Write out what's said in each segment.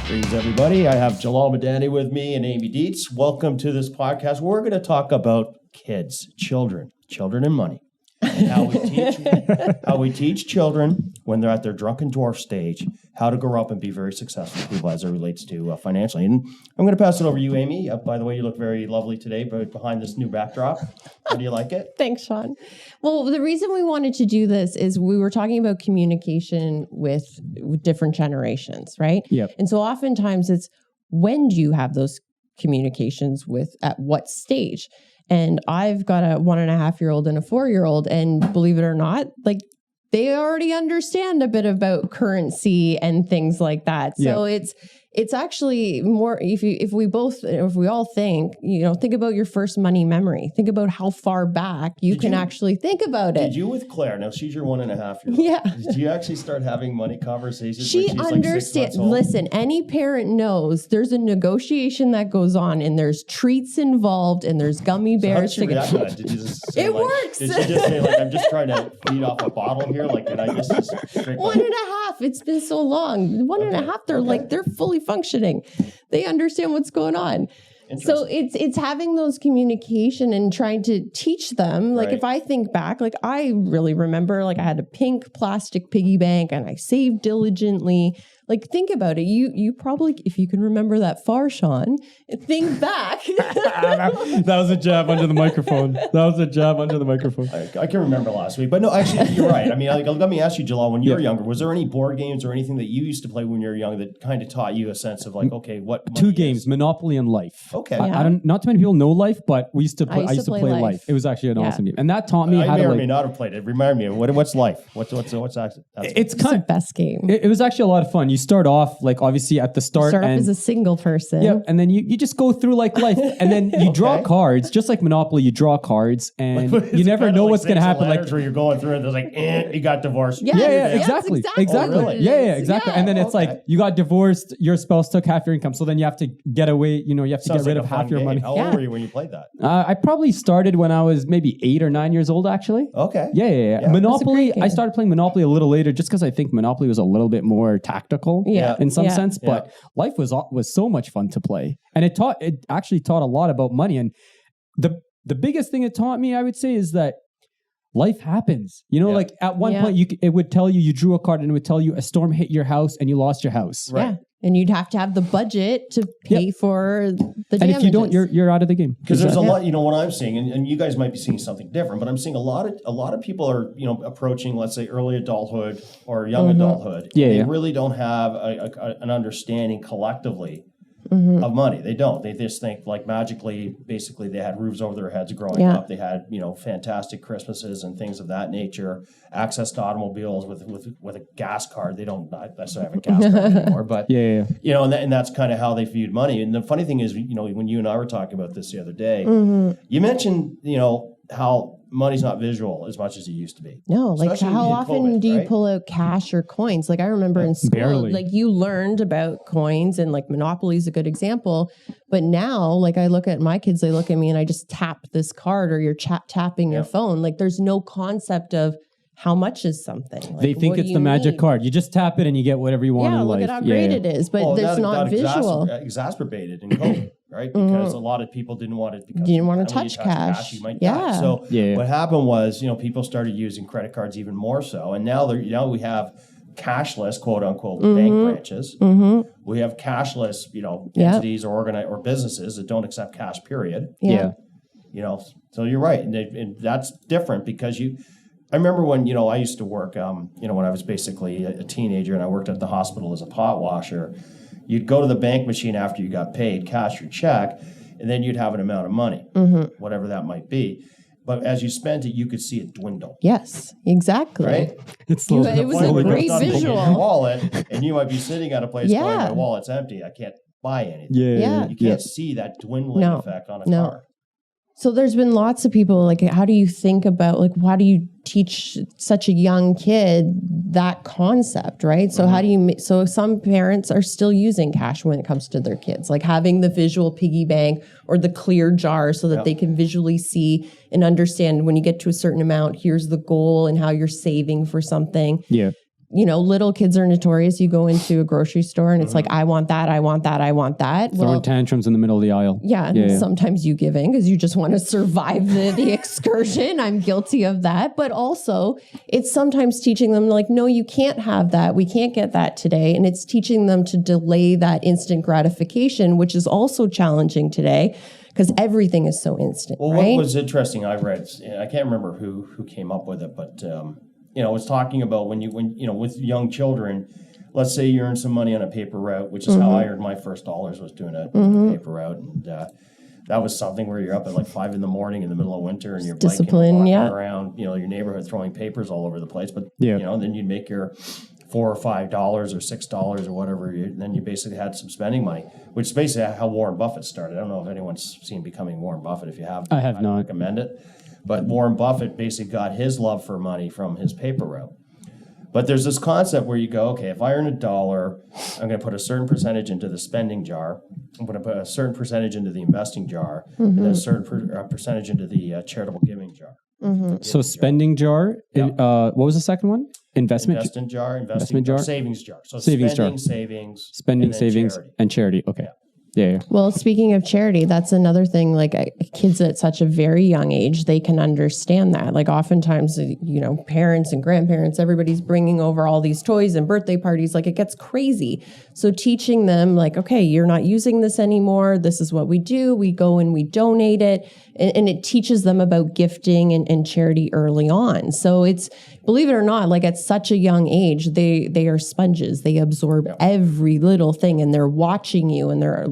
Greetings, everybody. I have Jalal Madani with me and Amy Dietz. Welcome to this podcast. We're going to talk about kids, children and money. And how we teach children when they're at their drunken dwarf stage how to grow up and be very successful people as it relates to financially. And I'm going to pass it over to you, Amy. By the way, you look very lovely today, but behind this new backdrop. How do you like it? Thanks, Sean. Well, the reason we wanted to do this is we were talking about communication with different generations, right? Yep. And so oftentimes it's, when do you have those communications with, at what stage? And I've got a 1.5-year-old and a 4-year-old, and believe it or not, like they already understand a bit about currency and things like that. So it's actually more, if we all think, think about your first money memory. Think about how far back you can actually think about it. Did you with Claire? Now she's your 1.5-year-old. Yeah. Did you actually start having money conversations? She understands. Listen, any parent knows there's a negotiation that goes on, and there's treats involved, and there's gummy bears. So how did she react to that? Did you just say, it works. Did she just say, like, I'm just trying to feed off a bottle here? Like, did I just 1.5? It's been so long. 1.5. They're fully functioning. They understand what's going on. So it's having those communication and trying to teach them. Like, if I think back, like I really remember, like I had a pink plastic piggy bank and I saved diligently. Like, think about it. You probably, if you can remember that far, Sean, think back. That was a jab under the microphone. I can remember last week, but no, actually, you're right. I mean, let me ask you, Jalal, when you were younger, was there any board games or anything that you used to play when you were young that kind of taught you a sense of like, okay, what? Two games, Monopoly and Life. Okay. I don't. Not too many people know Life, but I used to play Life. It was actually an awesome game, and that taught me how to. I may or may not have played it. Remind me, what's Life? What's that? It's kind of the best game. It was actually a lot of fun. You start off like obviously at the start off as a single person. Yeah, and then you just go through like life, and then you draw cards, just like Monopoly. You draw cards, and you never know what's going to happen. Like where you're going through, and there's like, you got divorced. Yeah, exactly. Oh, really? Yeah, exactly. And then it's like you got divorced, your spouse took half your income, so then you have to get away. You have to get rid of half your money. How old were you when you played that? I probably started when I was maybe 8 or 9 years old, actually. Okay. Yeah. Monopoly. I started playing Monopoly a little later, just because I think Monopoly was a little bit more tactical. In some sense, but Life was so much fun to play, and it actually taught a lot about money. And the biggest thing it taught me, I would say, is that life happens. Like at one point, it would tell you drew a card, and it would tell you a storm hit your house and you lost your house. Right. Yeah. And you'd have to have the budget to pay for the damages. And if you don't, you're out of the game. Because there's a lot, what I'm seeing, and you guys might be seeing something different, but I'm seeing a lot of people are, approaching, let's say, early adulthood or young adulthood. They really don't have an understanding collectively of money. They don't. They just think like magically, basically they had roofs over their heads growing up. They had, fantastic Christmases and things of that nature, access to automobiles with a gas card. They don't necessarily have a gas card anymore, but and that's kind of how they viewed money. And the funny thing is, when you and I were talking about this the other day, you mentioned, how money's not visual as much as it used to be. No, like how often do you pull out cash or coins? Like I remember in school, like you learned about coins, and like Monopoly is a good example. But now, like I look at my kids, they look at me and I just tap this card, or you're tapping your phone. Like there's no concept of how much is something. Like, they think it's the magic card. You just tap it and you get whatever you want in life. Yeah, look at how great it is, but there's not visual. Exacerbated in COVID. Right, because a lot of people didn't want it. Because you didn't want to touch cash. You might die. So what happened was, people started using credit cards even more so, and now we have cashless, quote unquote, bank branches. We have cashless, entities or businesses that don't accept cash. Period. So you're right, and that's different because I remember when I used to work, when I was basically a teenager, and I worked at the hospital as a pot washer. You'd go to the bank machine after you got paid, cash your check, and then you'd have an amount of money, whatever that might be. But as you spent it, you could see it dwindle. Yes, exactly. Right? It was a great visual. Your wallet, and you might be sitting at a place going, my wallet's empty. I can't buy anything. You can't see that dwindling effect on a car. So there's been lots of people, like, how do you think about, like, how do you teach such a young kid that concept, right? So how do you, so some parents are still using cash when it comes to their kids, like having the visual piggy bank or the clear jar so that they can visually see and understand when you get to a certain amount, here's the goal and how you're saving for something. Yeah. little kids are notorious. You go into a grocery store and it's like, I want that, I want that, I want that. Throwing tantrums in the middle of the aisle. Yeah. Sometimes you give in because you just want to survive the excursion. I'm guilty of that. But also it's sometimes teaching them like, no, you can't have that. We can't get that today. And it's teaching them to delay that instant gratification, which is also challenging today because everything is so instant. Well, right? What was interesting, I read, I can't remember who came up with it, but it's talking about when with young children, let's say you earn some money on a paper route, which is how I earned my first dollars, was doing a paper route. And that was something where you're up at like 5 a.m. in the middle of winter and you're biking around, your neighborhood throwing papers all over the place. But, then you'd make your $4 or $5 or $6 or whatever. And then you basically had some spending money, which is basically how Warren Buffett started. I don't know if anyone's seen Becoming Warren Buffett. If you have, I have not. Recommend it. But Warren Buffett basically got his love for money from his paper route. But there's this concept where you go, okay, if I earn $1, I'm going to put a certain percentage into the spending jar. I'm going to put a certain percentage into the investing jar, and then a certain percentage into the charitable giving jar. So spending jar. What was the second one? Investment jar, savings jar. So savings spending, jar. Spending, savings, charity. And charity. Okay. Yeah. Well, speaking of charity, that's another thing. Like kids at such a very young age, they can understand that. Like oftentimes, parents and grandparents, everybody's bringing over all these toys and birthday parties. Like it gets crazy. So teaching them like, okay, you're not using this anymore. This is what we do. We go and we donate it. And it teaches them about gifting and charity early on. So it's, believe it or not, like at such a young age, they are sponges. They absorb every little thing and they're watching you and they're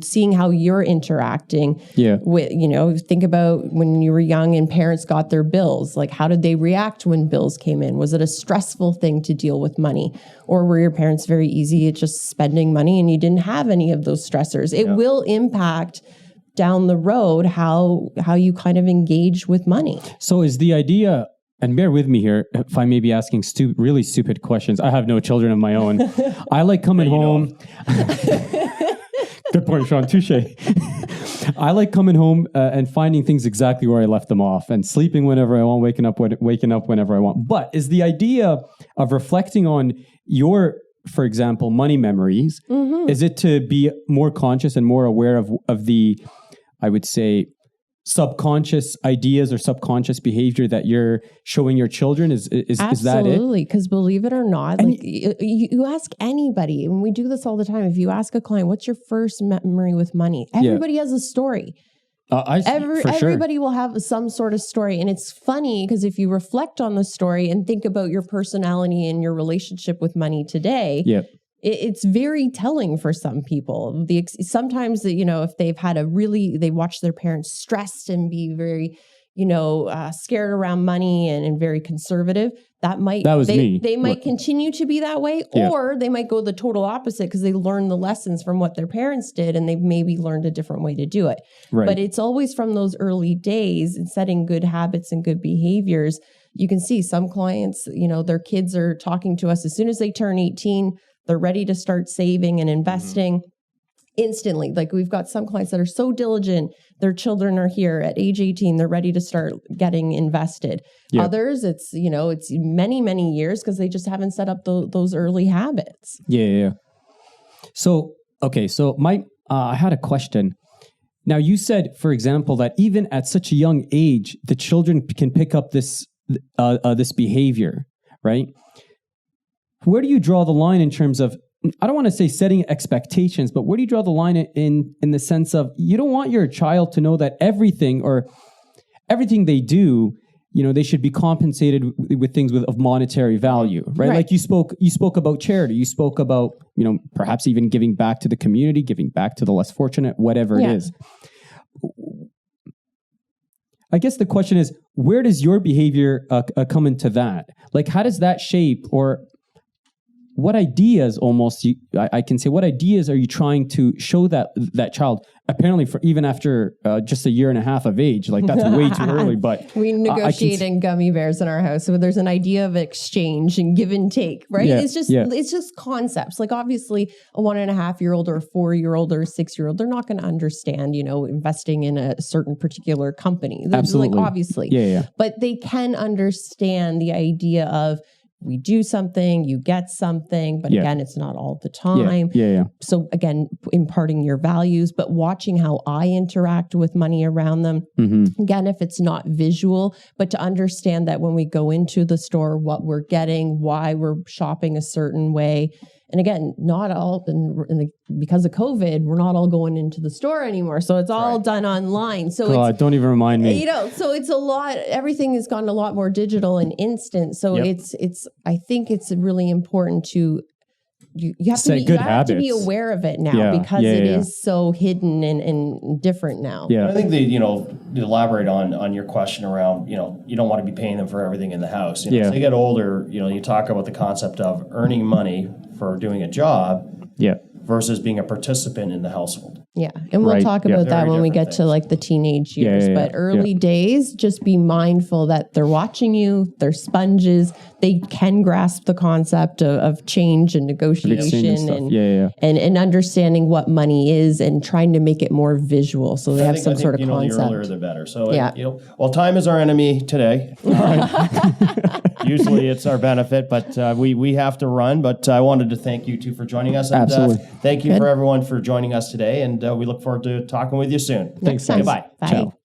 seeing how you're interacting with, think about when you were young and parents got their bills. Like how did they react when bills came in? Was it a stressful thing to deal with money? Or were your parents very easy at just spending money and you didn't have any of those stressors? It will impact down the road how you kind of engage with money. So is the idea, and bear with me here if I may be asking really stupid questions. I have no children of my own. I like coming home. Good point, Sean. Touche. I like coming home and finding things exactly where I left them off and sleeping whenever I want, waking up whenever I want. But is the idea of reflecting on your, for example, money memories, is it to be more conscious and more aware of the, I would say, subconscious ideas or subconscious behavior that you're showing your children? Is that it? Absolutely, because believe it or not, like you ask anybody, and we do this all the time. If you ask a client, what's your first memory with money? Everybody has a story. Everybody will have some sort of story. And it's funny because if you reflect on the story and think about your personality and your relationship with money today, it's very telling for some people. Sometimes, if they've had they watch their parents stressed and be very, scared around money and very conservative, that was me. They might continue to be that way, or they might go the total opposite because they learned the lessons from what their parents did and they've maybe learned a different way to do it. Right. But it's always from those early days and setting good habits and good behaviors. You can see some clients, their kids are talking to us as soon as they turn 18, they're ready to start saving and investing instantly. Like we've got some clients that are so diligent, their children are here at age 18, they're ready to start getting invested. Yep. Others, it's many, many years because they just haven't set up those early habits. Yeah. So, okay. So I had a question. Now you said, for example, that even at such a young age, the children can pick up this behavior, right? Where do you draw the line in terms of, I don't want to say setting expectations, but where do you draw the line in the sense of you don't want your child to know that everything they do, they should be compensated with things of monetary value, right? Like you spoke about charity, you spoke about, perhaps even giving back to the community, giving back to the less fortunate, whatever it is. I guess the question is, where does your behavior come into that? Like, how does that shape, or what ideas I can say, what ideas are you trying to show that child? Apparently, for even after just a year and a half of age, like that's way too early. But we negotiate in gummy bears in our house, so there's an idea of exchange and give and take, right? It's just concepts. Like obviously, a 1.5-year-old or a 4-year-old or a 6-year-old, they're not going to understand, investing in a certain particular company. Absolutely, like obviously, But they can understand the idea of we do something, you get something, but again, it's not all the time. So again, imparting your values, but watching how I interact with money around them. Again, if it's not visual, but to understand that when we go into the store, what we're getting, why we're shopping a certain way. And again, not all, because of COVID, we're not all going into the store anymore. So it's all done online. So God, don't even remind me. You know, so it's a lot, everything has gone a lot more digital and instant. So I think it's really important to, you have to be aware of it now because it is so hidden and different now. I think to elaborate on your question around, you don't want to be paying them for everything in the house. As they get older, you talk about the concept of earning money for doing a job versus being a participant in the household. Yeah. And we'll talk about that when we get to like the teenage years. But early days, just be mindful that they're watching you, they're sponges. They can grasp the concept of change and negotiation and understanding what money is and trying to make it more visual. So they have some sort of concept. The earlier the better. So, well, time is our enemy today. Usually it's our benefit, but we have to run. But I wanted to thank you two for joining us. And, Absolutely. Thank you for everyone for joining us today. And we look forward to talking with you soon. Thanks. Goodbye. Bye. Ciao.